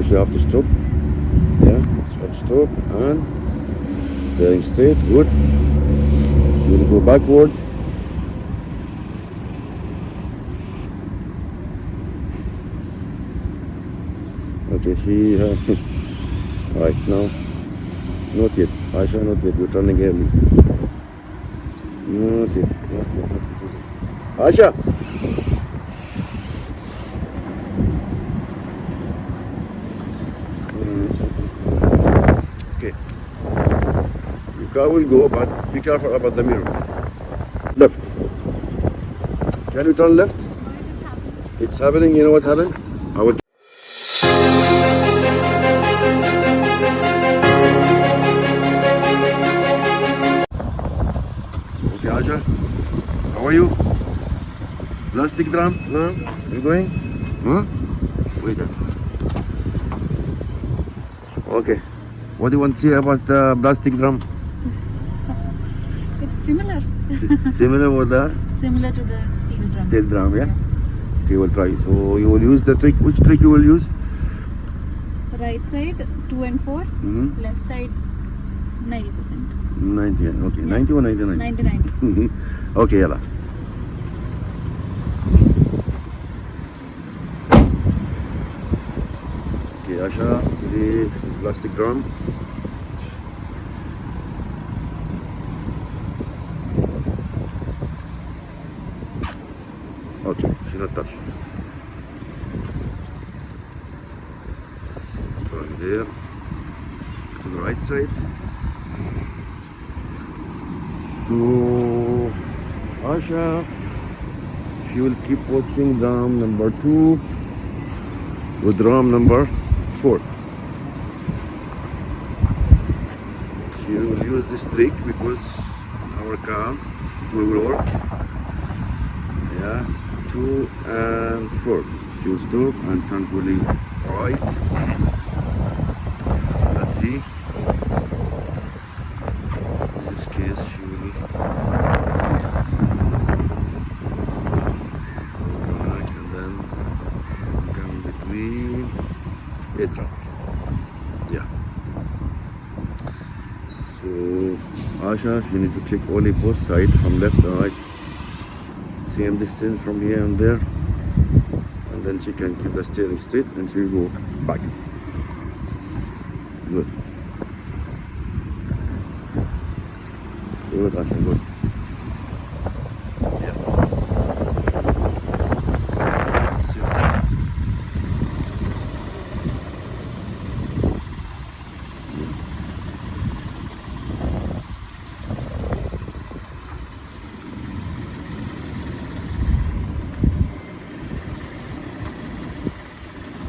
So she have to stop. Yeah, she have to stop and steering straight. Good. You will go backward. Okay, she right now. Not yet. Aisha, not yet. You're turning early. Not yet. Not yet. Not yet. Aisha. Okay. Your car will go, but be careful about the mirror. Left. Can you turn left? It's happening. You know what happened? I will. Okay, Aisha. How are you? Plastic drum? No? You going? Huh? Wait. Okay. What do you want to say about the plastic drum? It's similar. Similar with the Similar to the steel drum. steel drum, yeah? Okay, we'll try. So you will use the trick. Which trick you will use? Right side 2 and 4. Left side 90%. 90. Okay, 90 or 99? 99. Okay, yalla. Okay, Asha, the plastic drum. Okay, she not touch. Going there to the right side. So Asha, she will keep watching drum number 2 with drum number 4. She will use this trick because in our car it will work. Yeah, 2 and 4. She will stop and turn fully right. Let's see. In this case, she will go back and then come between a drum. Yeah. So Asha, you need to check only both sides from left and right. Same distance from here and there, and then she can keep the steering straight and she will go back. Good. Good, Asha, good. Yeah. See you there.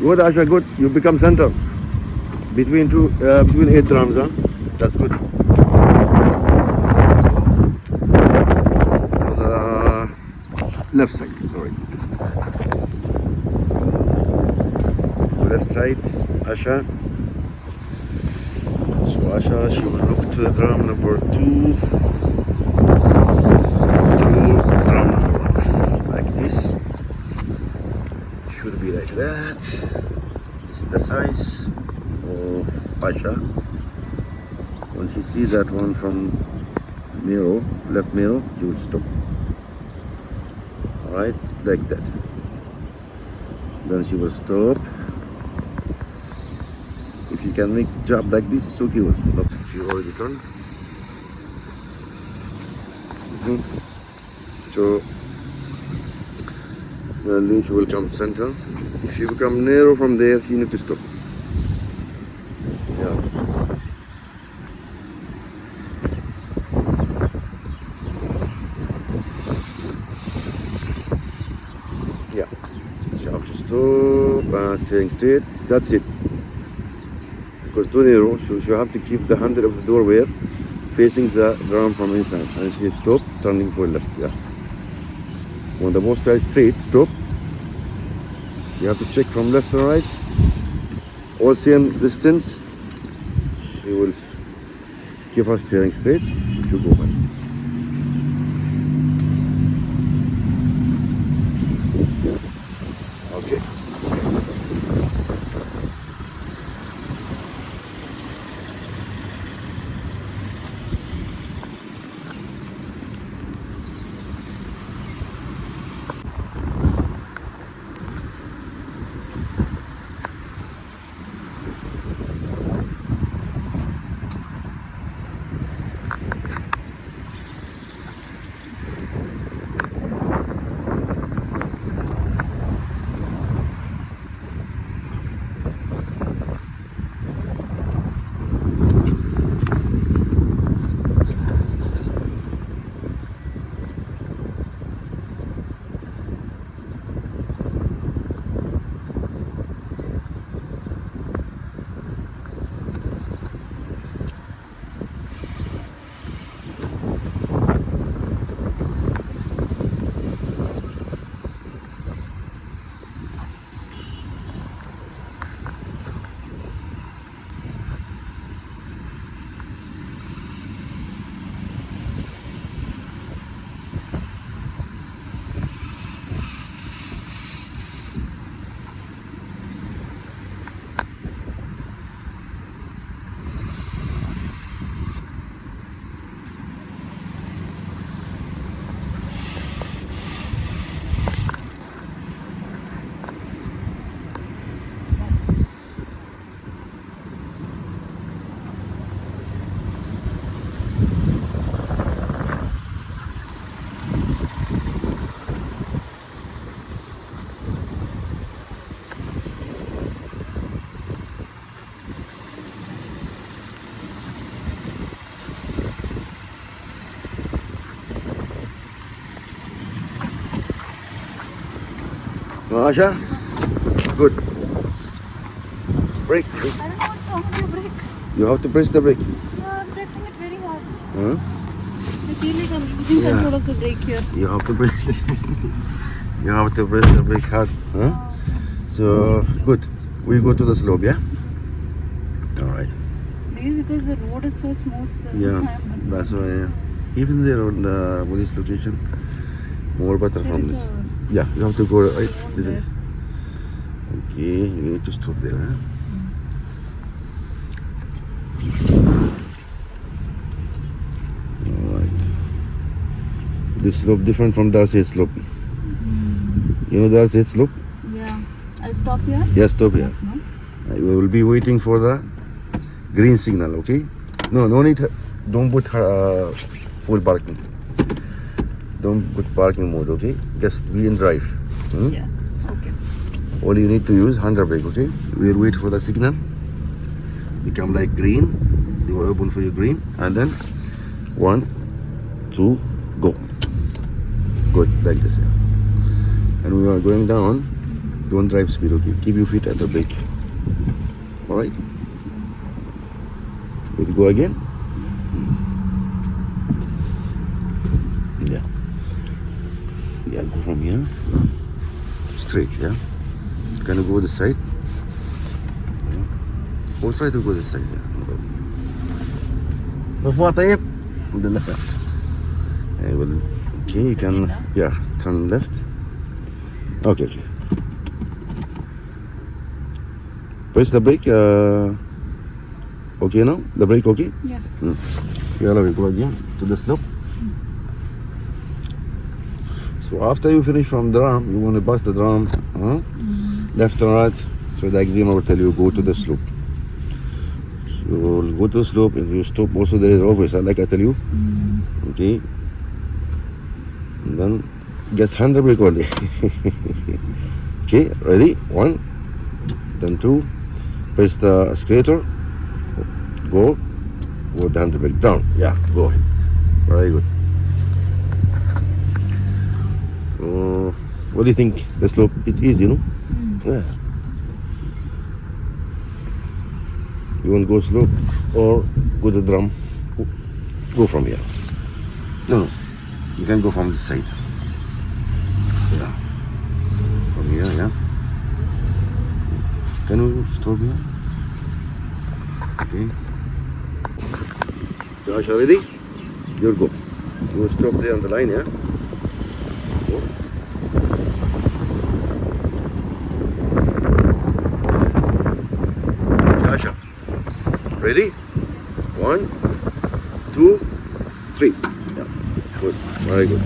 Good, Asha, good. You become center between between 8 drums, huh? That's good. To the left side, sorry. Left side, Asha. So Asha, she will look to the drum number 2. To drum number 1, like this. Should be like that. This is the size of Aisha. When she sees that one from mirror, left mirror, she will stop. Alright, like that. Then she will stop. If you can make job like this, it's okay also. Look, she already turned. So then she will come center. If you become narrow from there, you need to stop. Yeah. Yeah. So you have to stop and staying straight. That's it. Because too narrow, so you have to keep the handle of the door where facing the drum from inside. And she stop, turning for left. Yeah. When the both sides straight, stop. You have to check from left to right. All same distance. She will keep her steering straight. You go back. Okay. Asha, good. Brake. I don't know what's wrong with your brake. You have to press the brake. You're pressing it very hard. Huh? I feel like I'm losing Yeah. control of the brake here. You have to press. You have to press the brake hard. Huh? So good. We go to the slope, yeah. All right. Maybe because the road is so smooth. Yeah, that's why. Even there on the police location, more better There from is this. a Yeah, you have to go right. road Little. there. Okay, you need to stop there. Huh? All right. This slope different from Darcy's slope. You know Darcy's slope? Yeah. I'll stop here. Yeah, stop here. No? We will be waiting for the green signal. Okay? No need. Don't put full parking. Don't put parking mode. Okay? Just be in drive. Hmm? Yeah. Okay. All you need to use handbrake. Okay? We'll wait for the signal. Become like green. They will open for you green, and then 1, 2, go. Good, like this. Yeah. And we are going down. Don't drive speed. Okay? Keep your feet at the brake. All right. We'll go again. Yeah. Yeah, go from here. Straight, yeah. Can you go this side? Yeah. We'll try to go this side, yeah. Before طيب. On the left. Okay, you can, yeah, turn left. Okay. Press the brake. Okay now? The brake okay? Yeah. Yeah, we go again to the slope. So after you finish from the drum, you want to pass the drum, left and right. So the examiner will tell you go to the slope. So you will go to the slope and you stop. Also there is always, like I tell you. Okay. And then just hand the brake only. Okay, ready? 1, then 2. Press the accelerator. Go. Go the hand brake down. Yeah, go ahead. Very good. What do you think? The slope, it's easy, no? Yeah. You want to go slope or go to the drum? Go from here. No. You can go from this side. Yeah. From here, yeah. Can you stop here? Okay. Josh, you ready? You'll go. You stop there on the line, yeah? Go. Josh, ready? 1, 2, 3. Yeah. Good. Very good.